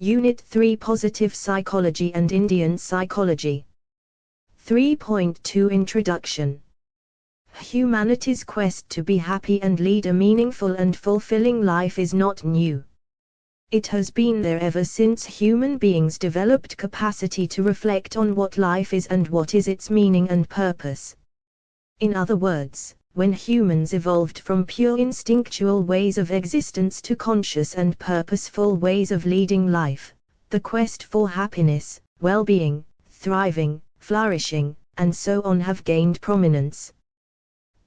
Unit 3 Positive Psychology and Indian Psychology. 3.2 Introduction. Humanity's quest to be happy and lead a meaningful and fulfilling life is not new. It has been there ever since human beings developed capacity to reflect on what life is and what is its meaning and purpose. In other words, when humans evolved from pure instinctual ways of existence to conscious and purposeful ways of leading life, the quest for happiness, well-being, thriving, flourishing, and so on have gained prominence.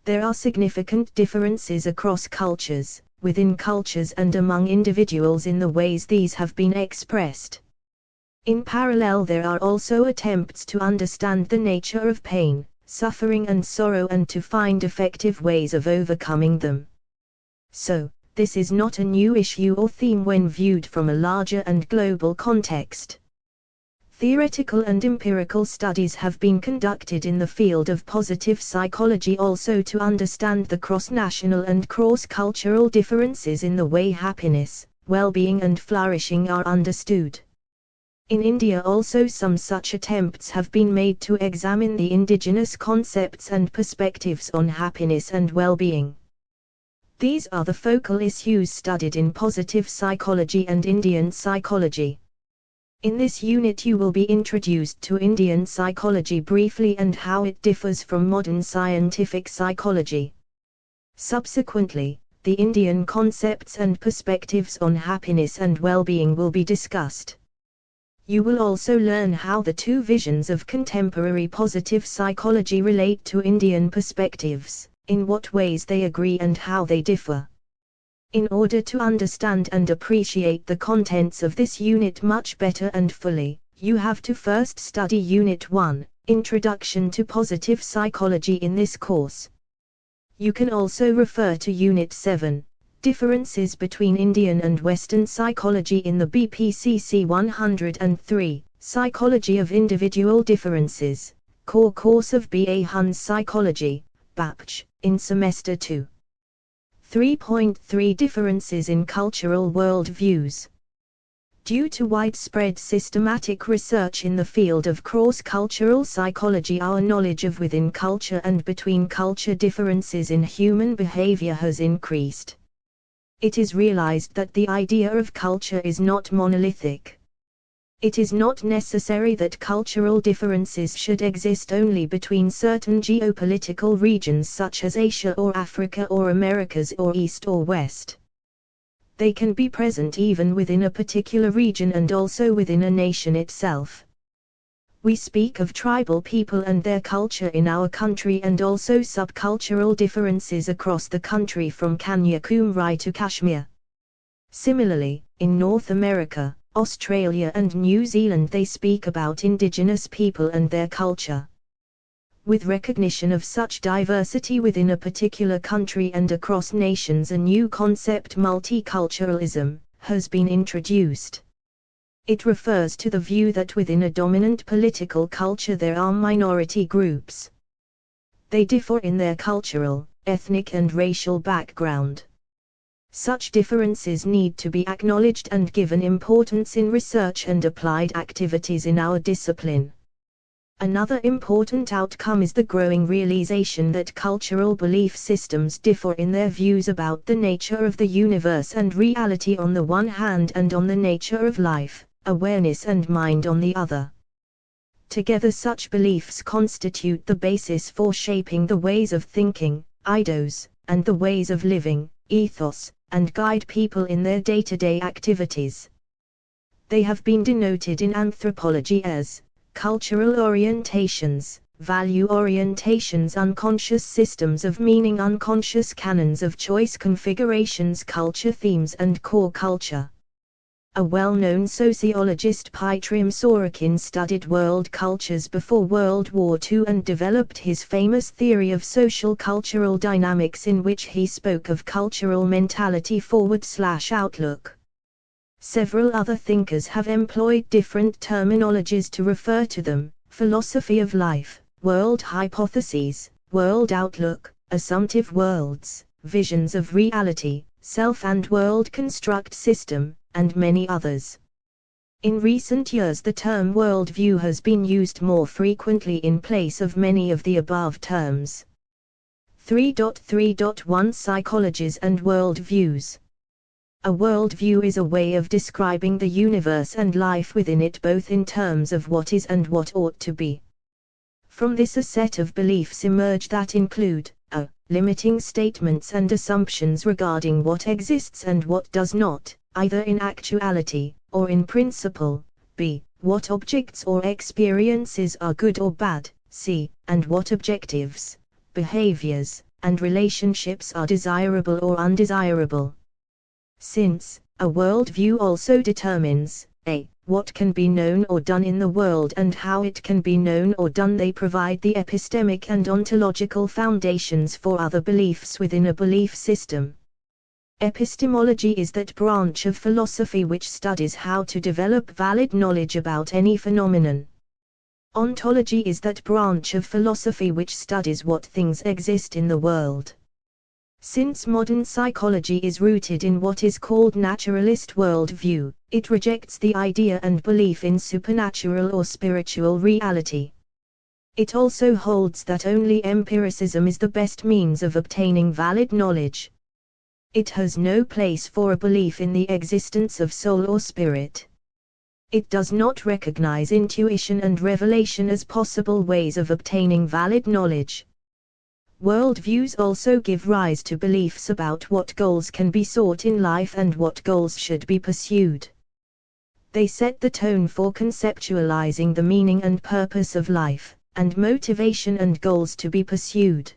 There are significant differences across cultures, within cultures and among individuals in the ways these have been expressed. In parallel, there are also attempts to understand the nature of pain, suffering and sorrow and to find effective ways of overcoming them. So, this is not a new issue or theme when viewed from a larger and global context. Theoretical and empirical studies have been conducted in the field of positive psychology also to understand the cross-national and cross-cultural differences in the way happiness, well-being and flourishing are understood. In India also some such attempts have been made to examine the indigenous concepts and perspectives on happiness and well-being. These are the focal issues studied in positive psychology and Indian psychology. In this unit you will be introduced to Indian psychology briefly and how it differs from modern scientific psychology. Subsequently, the Indian concepts and perspectives on happiness and well-being will be discussed. You will also learn how the two visions of contemporary positive psychology relate to Indian perspectives, in what ways they agree and how they differ. In order to understand and appreciate the contents of this unit much better and fully, you have to first study Unit 1, Introduction to Positive Psychology in this course. You can also refer to Unit 7, Differences between Indian and Western Psychology in the BPCC 103, Psychology of Individual Differences, Core Course of BA Psychology, BAPCH, in Semester 2. 3.3 Differences in Cultural Worldviews. Due to widespread systematic research in the field of cross-cultural psychology, our knowledge of within culture and between culture differences in human behavior has increased. It is realized that the idea of culture is not monolithic. It is not necessary that cultural differences should exist only between certain geopolitical regions such as Asia or Africa or Americas or East or West. They can be present even within a particular region and also within a nation itself. We speak of tribal people and their culture in our country and also subcultural differences across the country from Kanyakumari to Kashmir. Similarly, in North America, Australia and New Zealand they speak about indigenous people and their culture. With recognition of such diversity within a particular country and across nations, a new concept, multiculturalism, has been introduced. It refers to the view that within a dominant political culture there are minority groups. They differ in their cultural, ethnic and racial background. Such differences need to be acknowledged and given importance in research and applied activities in our discipline. Another important outcome is the growing realization that cultural belief systems differ in their views about the nature of the universe and reality on the one hand and on the nature of life, awareness and mind on the other. Together such beliefs constitute the basis for shaping the ways of thinking, eidos, and the ways of living, ethos, and guide people in their day-to-day activities. They have been denoted in anthropology as cultural orientations, value orientations, unconscious systems of meaning, unconscious canons of choice, configurations, culture themes and core culture. A well-known sociologist, Pytrim Sorokin, studied world cultures before World War II and developed his famous theory of social cultural dynamics in which he spoke of cultural mentality /outlook. Several other thinkers have employed different terminologies to refer to them: philosophy of life, world hypotheses, world outlook, assumptive worlds, visions of reality, self and world construct system, and many others. In recent years the term worldview has been used more frequently in place of many of the above terms. 3.3.1 Psychologies and worldviews. A worldview is a way of describing the universe and life within it both in terms of what is and what ought to be. From this a set of beliefs emerge that include a. Limiting statements and assumptions regarding what exists and what does not, either in actuality, or in principle, b. What objects or experiences are good or bad, c. And what objectives, behaviors, and relationships are desirable or undesirable. Since a worldview also determines a. What can be known or done in the world and how it can be known or done, they provide the epistemic and ontological foundations for other beliefs within a belief system. Epistemology is that branch of philosophy which studies how to develop valid knowledge about any phenomenon. Ontology is that branch of philosophy which studies what things exist in the world. Since modern psychology is rooted in what is called naturalist worldview, it rejects the idea and belief in supernatural or spiritual reality. It also holds that only empiricism is the best means of obtaining valid knowledge. It has no place for a belief in the existence of soul or spirit. It does not recognize intuition and revelation as possible ways of obtaining valid knowledge. Worldviews also give rise to beliefs about what goals can be sought in life and what goals should be pursued. They set the tone for conceptualizing the meaning and purpose of life, and motivation and goals to be pursued.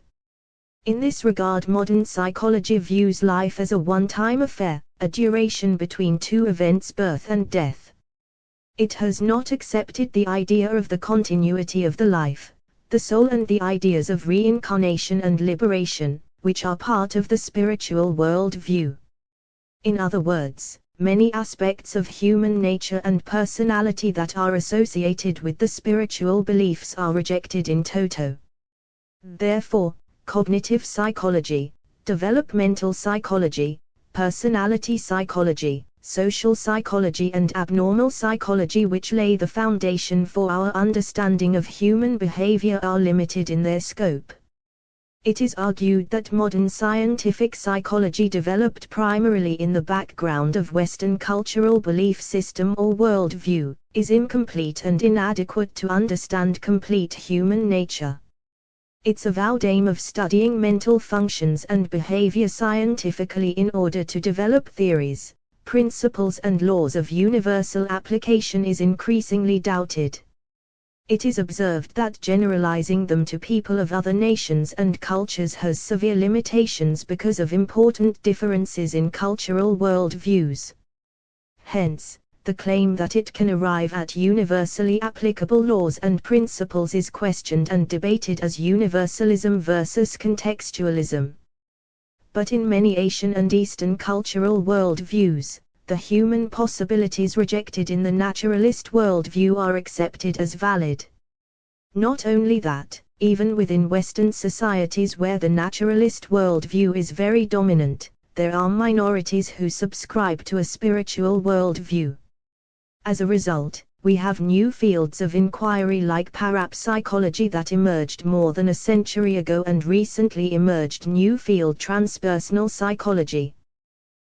In this regard, modern psychology views life as a one-time affair, a duration between two events, birth and death. It has not accepted the idea of the continuity of the life, the soul, and the ideas of reincarnation and liberation, which are part of the spiritual worldview. In other words, many aspects of human nature and personality that are associated with the spiritual beliefs are rejected in toto. Therefore, cognitive psychology, developmental psychology, personality psychology, social psychology and abnormal psychology, which lay the foundation for our understanding of human behavior, are limited in their scope. It is argued that modern scientific psychology, developed primarily in the background of Western cultural belief system or worldview, is incomplete and inadequate to understand complete human nature. Its avowed aim of studying mental functions and behavior scientifically in order to develop theories, principles and laws of universal application is increasingly doubted. It is observed that generalizing them to people of other nations and cultures has severe limitations because of important differences in cultural worldviews. Hence, the claim that it can arrive at universally applicable laws and principles is questioned and debated as universalism versus contextualism. But in many Asian and Eastern cultural worldviews, the human possibilities rejected in the naturalist worldview are accepted as valid. Not only that, even within Western societies where the naturalist worldview is very dominant, there are minorities who subscribe to a spiritual worldview. As a result, we have new fields of inquiry like parapsychology that emerged more than a century ago, and recently emerged new field transpersonal psychology.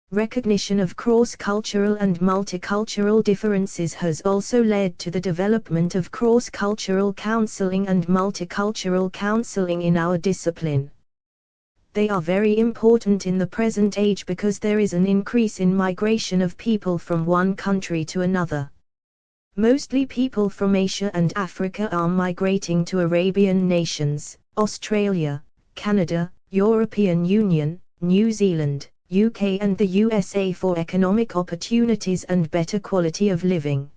Recognition of cross-cultural and multicultural differences has also led to the development of cross-cultural counseling and multicultural counseling in our discipline. They are very important in the present age because there is an increase in migration of people from one country to another. Mostly people from Asia and Africa are migrating to Arabian nations, Australia, Canada, European Union, New Zealand, UK and the USA for economic opportunities and better quality of living.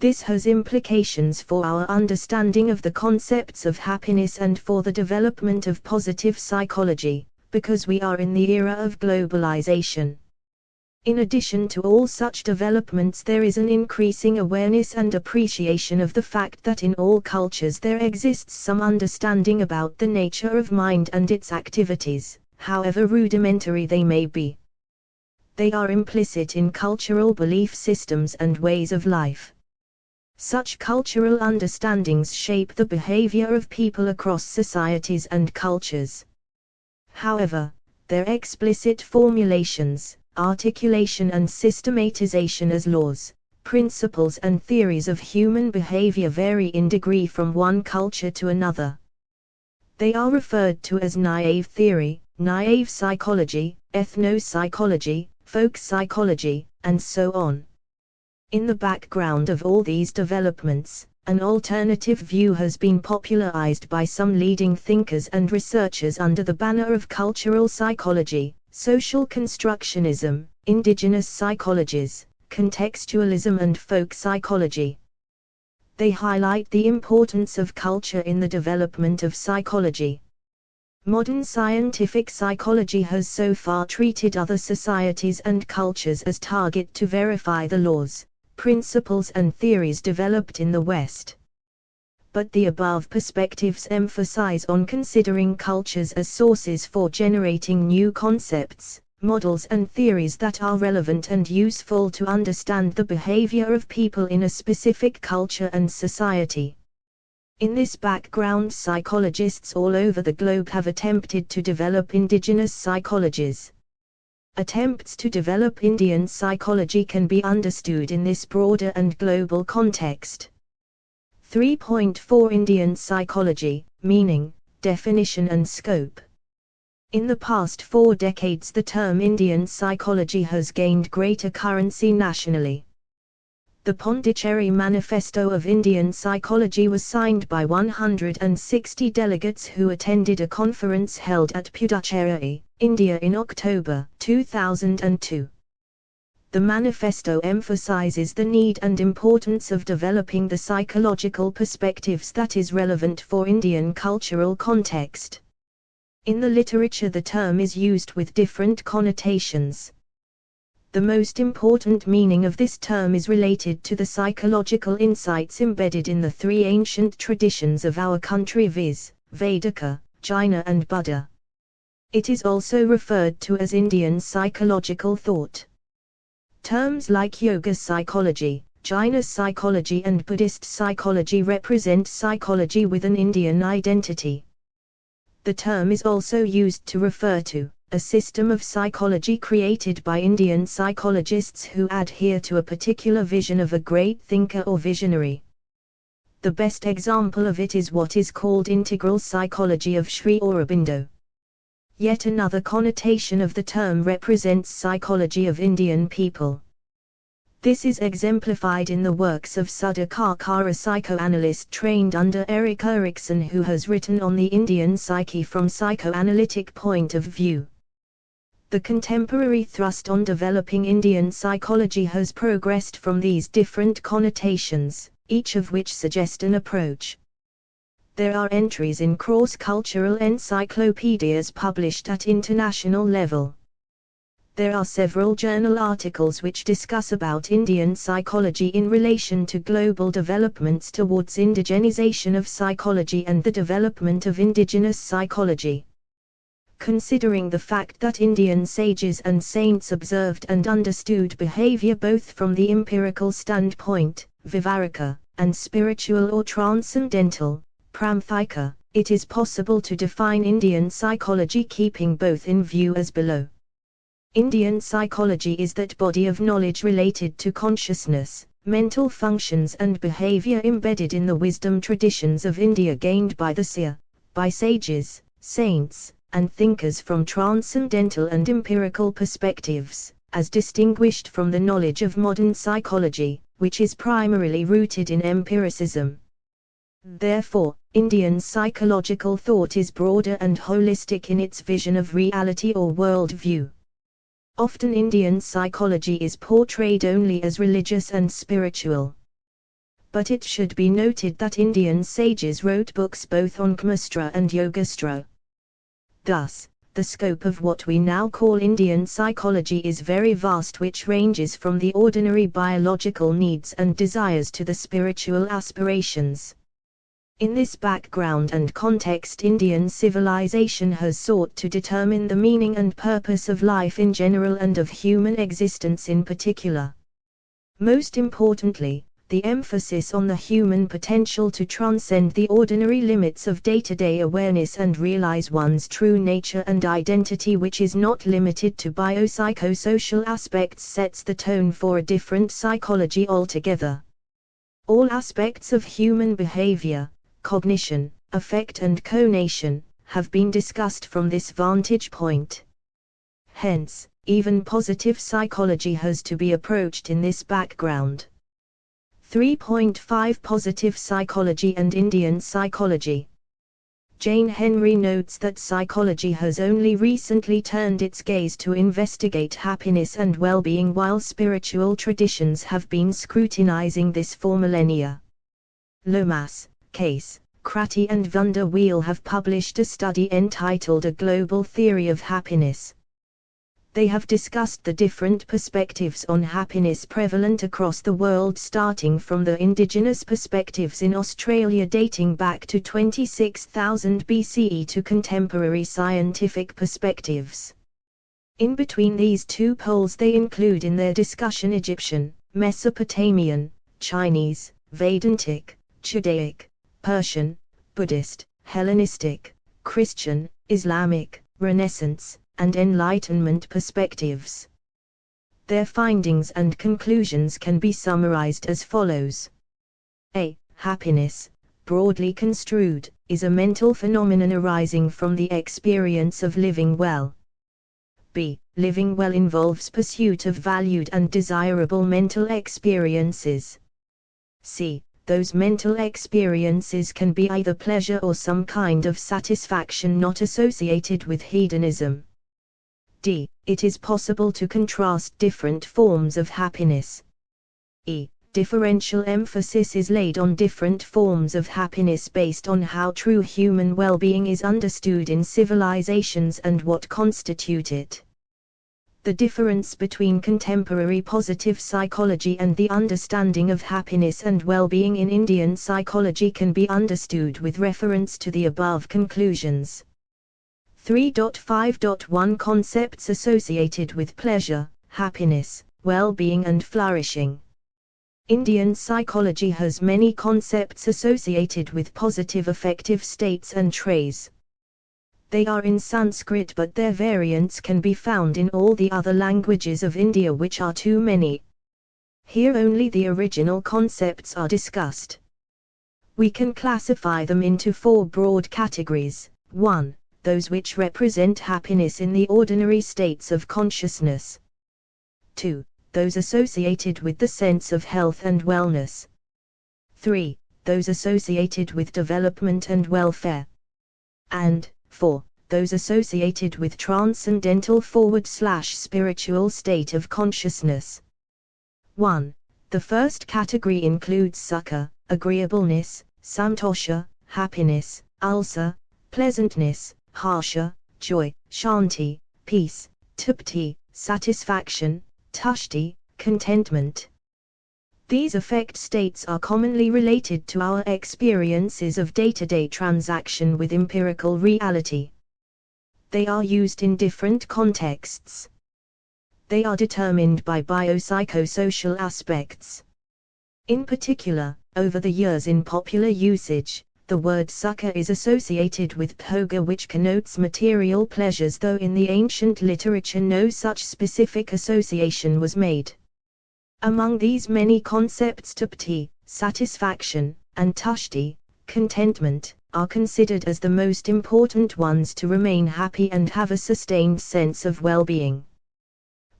This has implications for our understanding of the concepts of happiness and for the development of positive psychology, because we are in the era of globalization. In addition to all such developments, there is an increasing awareness and appreciation of the fact that in all cultures there exists some understanding about the nature of mind and its activities, however rudimentary they may be. They are implicit in cultural belief systems and ways of life. Such cultural understandings shape the behavior of people across societies and cultures. However, their explicit formulations, articulation and systematization as laws, principles and theories of human behavior vary in degree from one culture to another. They are referred to as naive theory, naive psychology, ethnopsychology, folk psychology, and so on. In the background of all these developments, an alternative view has been popularized by some leading thinkers and researchers under the banner of cultural psychology, social constructionism, indigenous psychologies, contextualism and folk psychology. They highlight the importance of culture in the development of psychology. Modern scientific psychology has so far treated other societies and cultures as target to verify the laws, principles and theories developed in the West. But the above perspectives emphasize on considering cultures as sources for generating new concepts, models and theories that are relevant and useful to understand the behavior of people in a specific culture and society. In this background, psychologists all over the globe have attempted to develop indigenous psychologies. Attempts to develop Indian psychology can be understood in this broader and global context. 3.4 Indian psychology, meaning, definition and scope. In the past 4 decades, the term Indian psychology has gained greater currency nationally. The Pondicherry Manifesto of Indian Psychology was signed by 160 delegates who attended a conference held at Puducherry, India in October 2002. The manifesto emphasizes the need and importance of developing the psychological perspectives that is relevant for Indian cultural context. In the literature, the term is used with different connotations. The most important meaning of this term is related to the psychological insights embedded in the 3 ancient traditions of our country, viz., Vedika, Jaina and Buddha. It is also referred to as Indian psychological thought. Terms like yoga psychology, Jaina psychology and Buddhist psychology represent psychology with an Indian identity. The term is also used to refer to a system of psychology created by Indian psychologists who adhere to a particular vision of a great thinker or visionary. The best example of it is what is called integral psychology of Sri Aurobindo. Yet another connotation of the term represents psychology of Indian people. This is exemplified in the works of Sudha Karkar, a psychoanalyst trained under Erik Erikson, who has written on the Indian psyche from psychoanalytic point of view. The contemporary thrust on developing Indian psychology has progressed from these different connotations, each of which suggest an approach. There are entries in cross-cultural encyclopedias published at international level. There are several journal articles which discuss about Indian psychology in relation to global developments towards indigenization of psychology and the development of indigenous psychology. Considering the fact that Indian sages and saints observed and understood behavior both from the empirical standpoint, vivaraka, and spiritual or transcendental, pramthika, it is possible to define Indian psychology keeping both in view as below. Indian psychology is that body of knowledge related to consciousness, mental functions and behavior embedded in the wisdom traditions of India gained by the seer, by sages, saints, and thinkers from transcendental and empirical perspectives, as distinguished from the knowledge of modern psychology, which is primarily rooted in empiricism. Therefore, Indian psychological thought is broader and holistic in its vision of reality or world view. Often Indian psychology is portrayed only as religious and spiritual. But it should be noted that Indian sages wrote books both on Kamastra and Yogastra. Thus, the scope of what we now call Indian psychology is very vast, which ranges from the ordinary biological needs and desires to the spiritual aspirations. In this background and context, Indian civilization has sought to determine the meaning and purpose of life in general and of human existence in particular. Most importantly, the emphasis on the human potential to transcend the ordinary limits of day-to-day awareness and realize one's true nature and identity, which is not limited to biopsychosocial aspects, sets the tone for a different psychology altogether. All aspects of human behavior, cognition, affect and conation, have been discussed from this vantage point. Hence, even positive psychology has to be approached in this background. 3.5 Positive Psychology and Indian Psychology. Jane Henry notes that psychology has only recently turned its gaze to investigate happiness and well-being, while spiritual traditions have been scrutinizing this for millennia. Lomas, Case, Cratty and van der Wiel have published a study entitled A Global Theory of Happiness. They have discussed the different perspectives on happiness prevalent across the world, starting from the indigenous perspectives in Australia dating back to 26,000 BCE to contemporary scientific perspectives. In between these two poles they include in their discussion Egyptian, Mesopotamian, Chinese, Vedantic, Judaic, Persian, Buddhist, Hellenistic, Christian, Islamic, Renaissance, and Enlightenment perspectives. Their findings and conclusions can be summarized as follows. A. Happiness, broadly construed, is a mental phenomenon arising from the experience of living well. B. Living well involves pursuit of valued and desirable mental experiences. C. Those mental experiences can be either pleasure or some kind of satisfaction not associated with hedonism. D. It is possible to contrast different forms of happiness. E. Differential emphasis is laid on different forms of happiness based on how true human well-being is understood in civilizations and what constitute it. The difference between contemporary positive psychology and the understanding of happiness and well-being in Indian psychology can be understood with reference to the above conclusions. 3.5.1 Concepts associated with pleasure, happiness, well-being and flourishing. Indian psychology has many concepts associated with positive affective states and traits. They are in Sanskrit, but their variants can be found in all the other languages of India, which are too many. Here only the original concepts are discussed. We can classify them into four broad categories. 1. Those which represent happiness in the ordinary states of consciousness. 2. Those associated with the sense of health and wellness. 3. Those associated with development and welfare. And 4. Those associated with transcendental/spiritual state of consciousness. 1. The first category includes sukha, agreeableness, santosha, happiness, ulsa, pleasantness, harsha, joy, shanti, peace, tupti, satisfaction, tushti, contentment. These affect states are commonly related to our experiences of day-to-day transaction with empirical reality. They are used in different contexts. They are determined by biopsychosocial aspects. In particular, over the years in popular usage, the word sukha is associated with bhoga, which connotes material pleasures, though in the ancient literature no such specific association was made. Among these many concepts, tupti, satisfaction, and tushti, contentment, are considered as the most important ones to remain happy and have a sustained sense of well-being.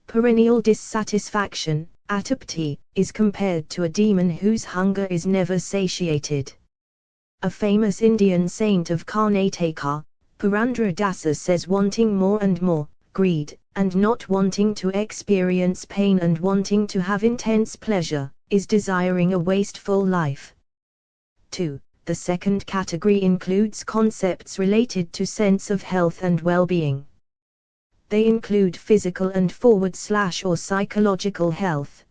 Perennial dissatisfaction, atupti, is compared to a demon whose hunger is never satiated. A famous Indian saint of Karnataka, Purandara Dasa, says wanting more and more, greed, and not wanting to experience pain and wanting to have intense pleasure, is desiring a wasteful life. 2. The second category includes concepts related to sense of health and well-being. They include physical and / or psychological health.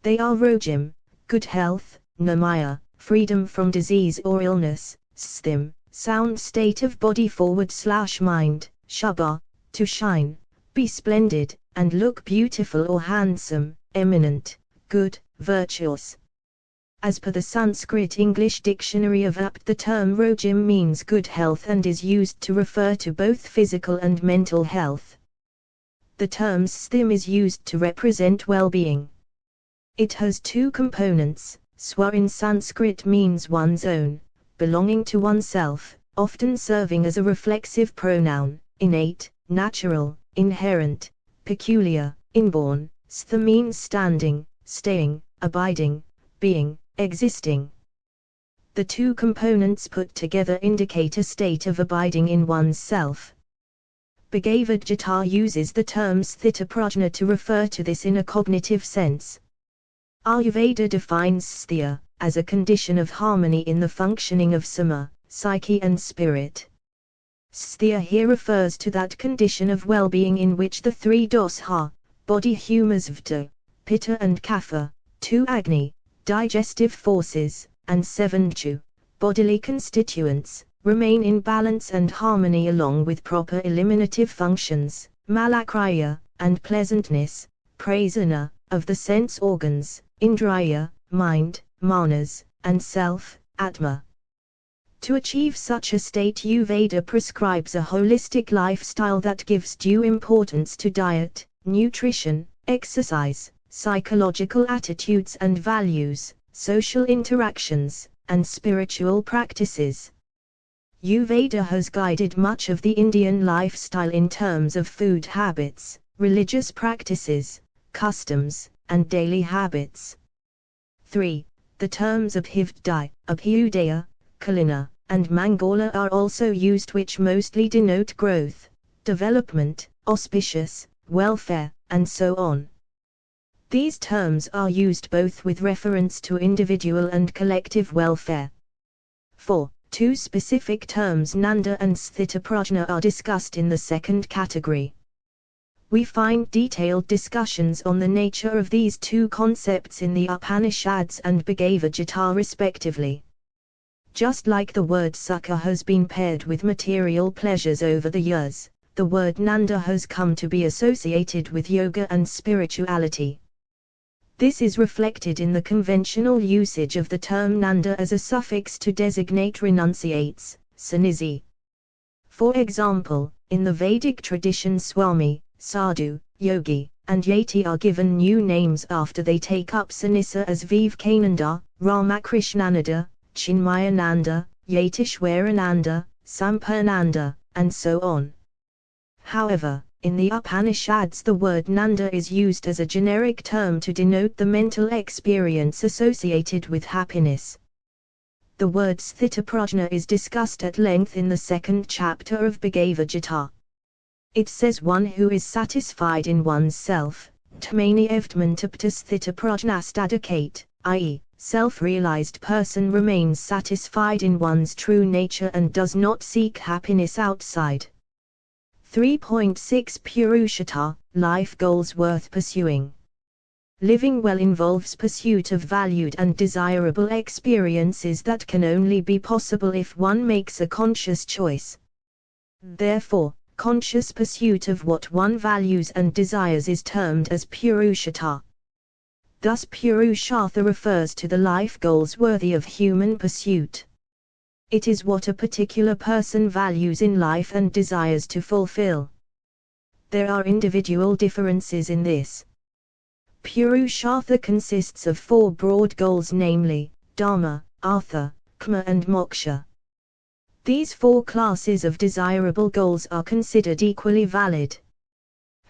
They are rojim, good health, namaya, freedom from disease or illness, sthim, sound state of body /mind, shubha, to shine, be splendid, and look beautiful or handsome, eminent, good, virtuous. As per the Sanskrit English Dictionary of BAPCH, the term rojim means good health and is used to refer to both physical and mental health. The term sthim is used to represent well-being. It has two components. Swa in Sanskrit means one's own, belonging to oneself, often serving as a reflexive pronoun, innate, natural, inherent, peculiar, inborn. Stha means standing, staying, abiding, being, existing. The two components put together indicate a state of abiding in one's self. BAPCH uses the term sthita-prajna to refer to this in a cognitive sense. Ayurveda defines sthya as a condition of harmony in the functioning of sama, psyche and spirit. Sthya here refers to that condition of well-being in which the three dosha, body humours vata, pitta and kapha, 2 agni, digestive forces, and 7 chu, bodily constituents, remain in balance and harmony along with proper eliminative functions, malakriya, and pleasantness, prasana, of the sense organs, indriya, mind, manas, and self, atma. To achieve such a state, Ayurveda prescribes a holistic lifestyle that gives due importance to diet, nutrition, exercise, psychological attitudes and values, social interactions, and spiritual practices. Ayurveda has guided much of the Indian lifestyle in terms of food habits, religious practices, customs, and daily habits. 3. The terms Abhivdaya, Abhyudaya, Kalina, and Mangala are also used, which mostly denote growth, development, auspicious, welfare, and so on. These terms are used both with reference to individual and collective welfare. 4. Two specific terms Nanda and Sthita-prajna are discussed in the second category. We find detailed discussions on the nature of these two concepts in the Upanishads and Bhagavad Gita respectively. Just like the word sukha has been paired with material pleasures over the years, the word Nanda has come to be associated with yoga and spirituality. This is reflected in the conventional usage of the term Nanda as a suffix to designate renunciates, sannyasi. For example, in the Vedic tradition, Swami, Sadhu, Yogi, and Yati are given new names after they take up sannyasa, as Vivekananda, Ramakrishnananda, Chinmayananda, Yatishwarananda, Sampurnanda, and so on. However, in the Upanishads the word Nanda is used as a generic term to denote the mental experience associated with happiness. The word Sthita-prajna is discussed at length in the second chapter of Bhagavad Gita. It says one who is satisfied in one's self, tmani evdmantapta sthita-prajnastadakate, i.e., self-realized person remains satisfied in one's true nature and does not seek happiness outside. 3.6 Purushata, life goals worth pursuing. Living well involves pursuit of valued and desirable experiences that can only be possible if one makes a conscious choice. Therefore, conscious pursuit of what one values and desires is termed as Purushata. Thus Purushartha refers to the life goals worthy of human pursuit. It is what a particular person values in life and desires to fulfill. There are individual differences in this. Purushartha consists of 4 broad goals, namely, Dharma, Artha, Kama and Moksha. These 4 classes of desirable goals are considered equally valid.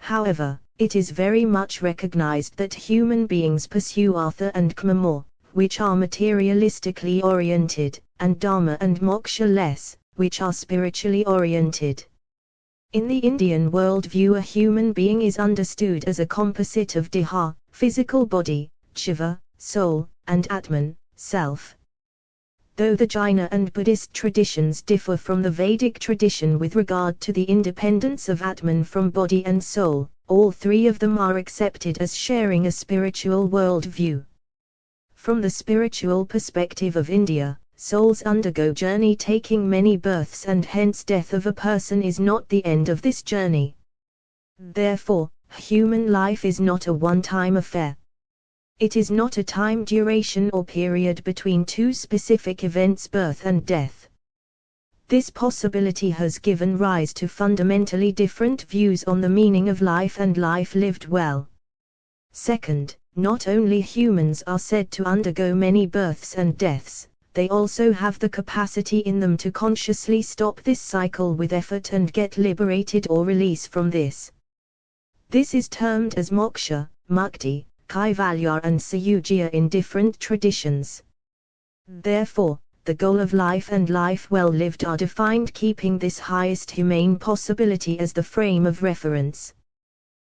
However, it is very much recognized that human beings pursue Artha and Kama more, which are materialistically oriented, and Dharma and Moksha less, which are spiritually oriented. In the Indian worldview, a human being is understood as a composite of Deha, physical body, Shiva, soul, and Atman, self. Though the Jaina and Buddhist traditions differ from the Vedic tradition with regard to the independence of Atman from body and soul, all 3 of them are accepted as sharing a spiritual worldview. From the spiritual perspective of India, souls undergo journey taking many births, and hence death of a person is not the end of this journey. Therefore, human life is not a one-time affair. It is not a time duration or period between two specific events, birth and death. This possibility has given rise to fundamentally different views on the meaning of life and life lived well. Second, not only humans are said to undergo many births and deaths, they also have the capacity in them to consciously stop this cycle with effort and get liberated or release from this. This is termed as moksha, mukti, kaivalya and sayujya in different traditions. Therefore, the goal of life and life well lived are defined keeping this highest humane possibility as the frame of reference.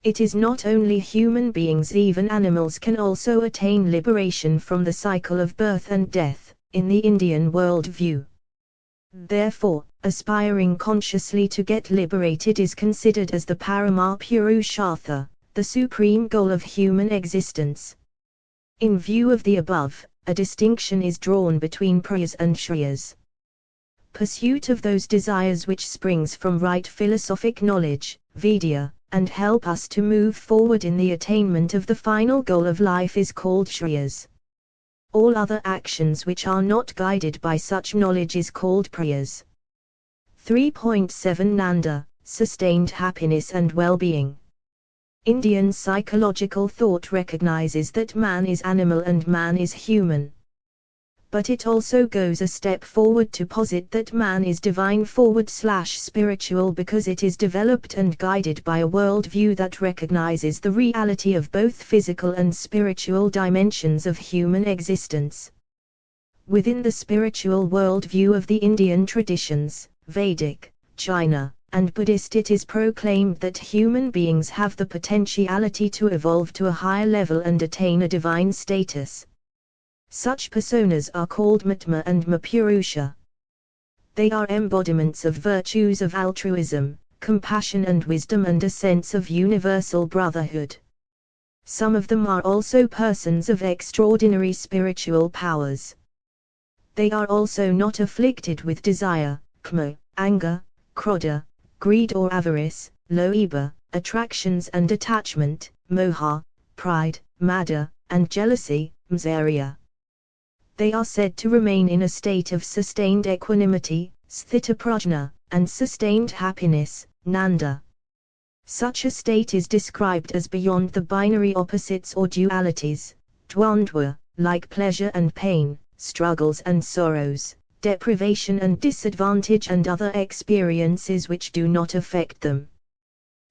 It is not only human beings, even animals can also attain liberation from the cycle of birth and death, in the Indian world view. Therefore, aspiring consciously to get liberated is considered as the Parama Purushartha, the supreme goal of human existence. In view of the above, a distinction is drawn between prayas and shriyas. Pursuit of those desires which springs from right philosophic knowledge, vidya, and help us to move forward in the attainment of the final goal of life is called shriyas. All other actions which are not guided by such knowledge is called prayas. 3.7 Nanda, sustained happiness and well-being. Indian psychological thought recognizes that man is animal and man is human. But it also goes a step forward to posit that man is divine/spiritual because it is developed and guided by a worldview that recognizes the reality of both physical and spiritual dimensions of human existence. Within the spiritual worldview of the Indian traditions, Vedic, Jaina, and Buddhist, it is proclaimed that human beings have the potentiality to evolve to a higher level and attain a divine status. Such personas are called Mahatma and Mahapurusha. They are embodiments of virtues of altruism, compassion and wisdom and a sense of universal brotherhood. Some of them are also persons of extraordinary spiritual powers. They are also not afflicted with desire, kama, anger, krodha, greed or avarice, loebha, attractions and attachment, moha, pride, mada, and jealousy, mtsarya. They are said to remain in a state of sustained equanimity, sthitaprajna, and sustained happiness, nanda. Such a state is described as beyond the binary opposites or dualities, dvandva, like pleasure and pain, struggles and sorrows, deprivation and disadvantage and other experiences which do not affect them.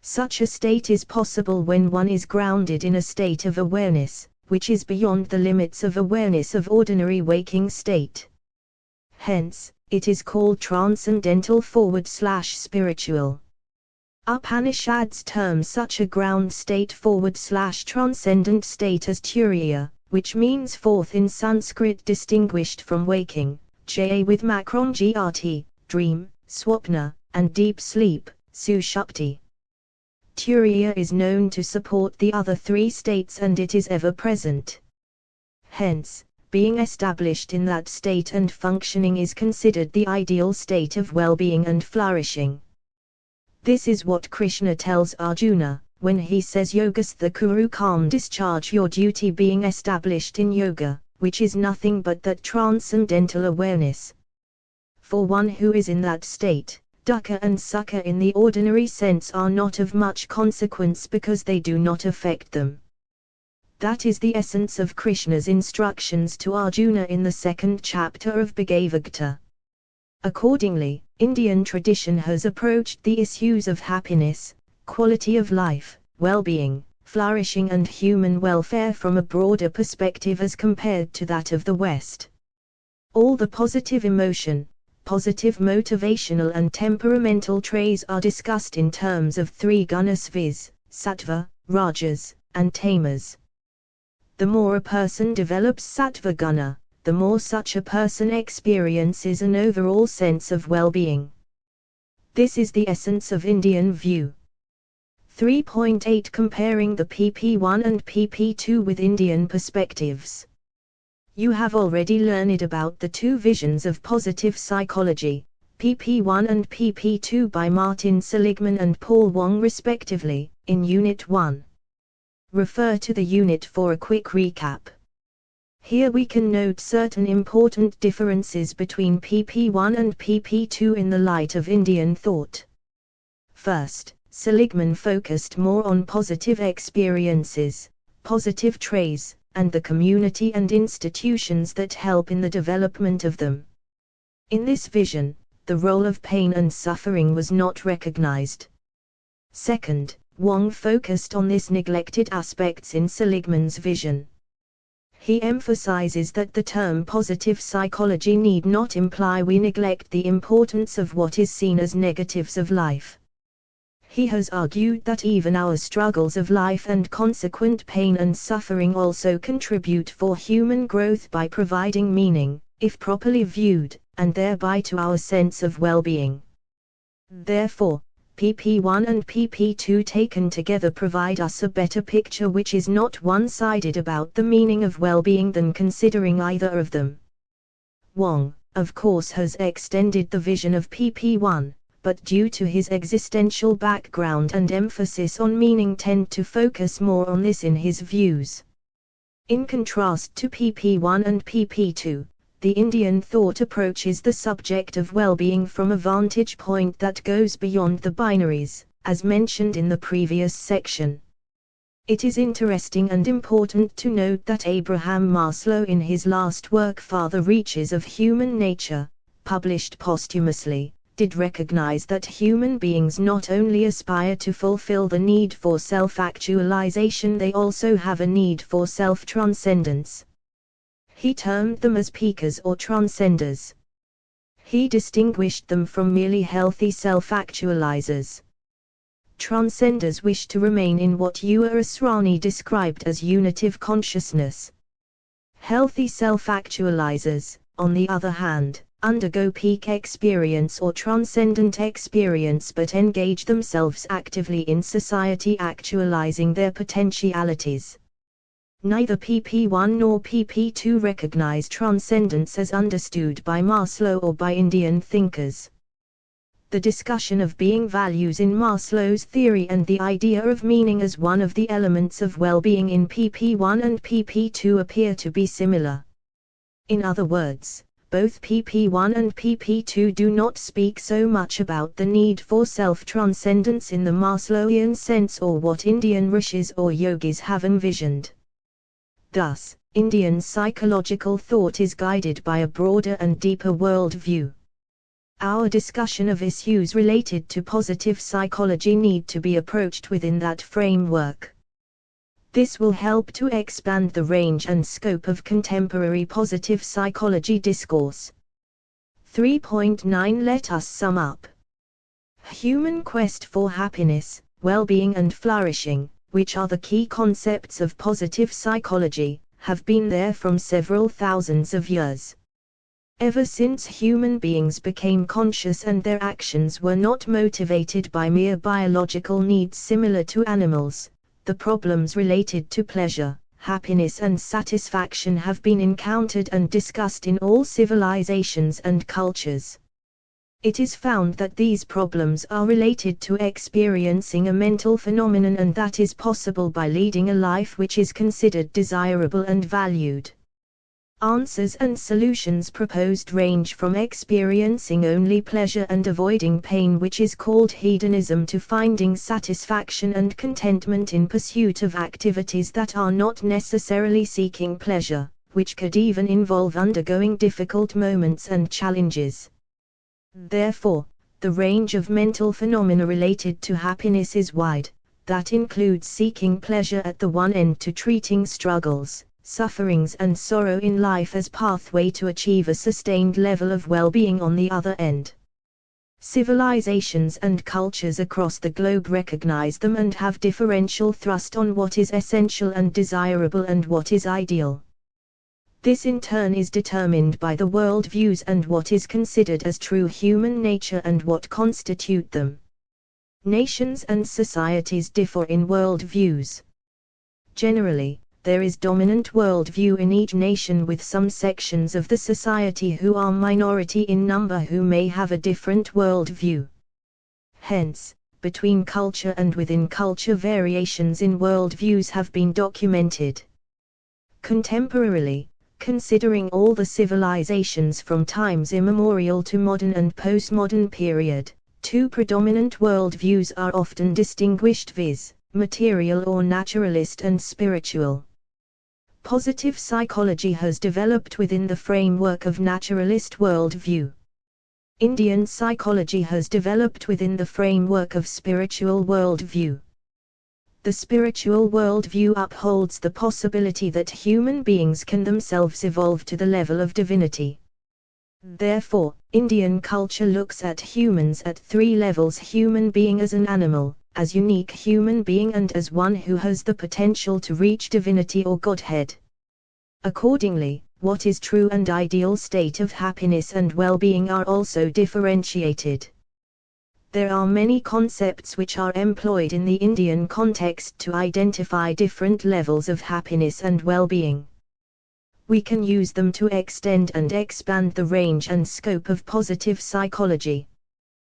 Such a state is possible when one is grounded in a state of awareness, which is beyond the limits of awareness of ordinary waking state. Hence, it is called transcendental/spiritual. Upanishads term such a ground state/transcendent state as turiya, which means fourth in Sanskrit, distinguished from waking, ja with Macron grt, dream, swapna, and deep sleep, sushupti. Turiya is known to support the other three states and it is ever present. Hence, being established in that state and functioning is considered the ideal state of well-being and flourishing. This is what Krishna tells Arjuna, when he says Yogastha Kuru, calm discharge your duty, being established in yoga, which is nothing but that transcendental awareness. For one who is in that state, dukkha and sukha in the ordinary sense are not of much consequence because they do not affect them. That is the essence of Krishna's instructions to Arjuna in the second chapter of Bhagavad Gita. Accordingly, Indian tradition has approached the issues of happiness, quality of life, well-being, flourishing and human welfare from a broader perspective as compared to that of the West. All the positive emotion, positive motivational and temperamental traits are discussed in terms of three gunas, viz., sattva, rajas, and tamas. The more a person develops sattva guna, the more such a person experiences an overall sense of well-being. This is the essence of Indian view. 3.8 Comparing the PP1 and PP2 with Indian perspectives. You have already learned about the two visions of positive psychology, PP1 and PP2 by Martin Seligman and Paul Wong respectively, in Unit 1. Refer to the unit for a quick recap. Here we can note certain important differences between PP1 and PP2 in the light of Indian thought. First, Seligman focused more on positive experiences, positive traits, and the community and institutions that help in the development of them. In this vision, the role of pain and suffering was not recognized. Second, Wong focused on this neglected aspects in Seligman's vision. He emphasizes that the term positive psychology need not imply we neglect the importance of what is seen as negatives of life. He has argued that even our struggles of life and consequent pain and suffering also contribute for human growth by providing meaning, if properly viewed, and thereby to our sense of well-being. Therefore, PP1 and PP2 taken together provide us a better picture which is not one-sided about the meaning of well-being than considering either of them. Wong, of course, has extended the vision of PP1, but due to his existential background and emphasis on meaning tend to focus more on this in his views. In contrast to PP1 and PP2, the Indian thought approaches the subject of well-being from a vantage point that goes beyond the binaries, as mentioned in the previous section. It is interesting and important to note that Abraham Maslow in his last work Farther Reaches of Human Nature, published posthumously, did recognize that human beings not only aspire to fulfill the need for self-actualization, they also have a need for self-transcendence. He termed them as peakers or transcenders. He distinguished them from merely healthy self-actualizers. Transcenders wish to remain in what U.A. Asrani described as unitive consciousness. Healthy self-actualizers, on the other hand, undergo peak experience or transcendent experience but engage themselves actively in society, actualizing their potentialities. Neither PP1 nor PP2 recognize transcendence as understood by Maslow or by Indian thinkers. The discussion of being values in Maslow's theory and the idea of meaning as one of the elements of well-being in PP1 and PP2 appear to be similar. In other words, both PP1 and PP2 do not speak so much about the need for self-transcendence in the Maslowian sense or what Indian rishis or yogis have envisioned. Thus, Indian psychological thought is guided by a broader and deeper world view. Our discussion of issues related to positive psychology need to be approached within that framework. This will help to expand the range and scope of contemporary positive psychology discourse. 3.9 Let us sum up. Human quest for happiness, well-being and flourishing, which are the key concepts of positive psychology, have been there from several thousands of years. Ever since human beings became conscious and their actions were not motivated by mere biological needs similar to animals, the problems related to pleasure, happiness and satisfaction have been encountered and discussed in all civilizations and cultures. It is found that these problems are related to experiencing a mental phenomenon, and that is possible by leading a life which is considered desirable and valued. Answers and solutions proposed range from experiencing only pleasure and avoiding pain, which is called hedonism, to finding satisfaction and contentment in pursuit of activities that are not necessarily seeking pleasure, which could even involve undergoing difficult moments and challenges. Therefore, the range of mental phenomena related to happiness is wide. That includes seeking pleasure at the one end to treating struggles, sufferings and sorrow in life as pathway to achieve a sustained level of well-being on the other end. Civilizations and cultures across the globe recognize them and have differential thrust on what is essential and desirable and what is ideal. This in turn is determined by the world views and what is considered as true human nature and what constitute them. Nations and societies differ in world views. Generally, there is dominant worldview in each nation with some sections of the society who are minority in number who may have a different worldview. Hence, between culture and within culture variations in worldviews have been documented. Contemporarily, considering all the civilizations from times immemorial to modern and postmodern period, two predominant worldviews are often distinguished, viz., material or naturalist and spiritual. Positive psychology has developed within the framework of naturalist worldview. Indian psychology has developed within the framework of spiritual worldview. The spiritual worldview upholds the possibility that human beings can themselves evolve to the level of divinity. Therefore, Indian culture looks at humans at three levels: human being as an animal, as unique human being, and as one who has the potential to reach divinity or Godhead. Accordingly, what is true and ideal state of happiness and well-being are also differentiated. There are many concepts which are employed in the Indian context to identify different levels of happiness and well-being. We can use them to extend and expand the range and scope of positive psychology.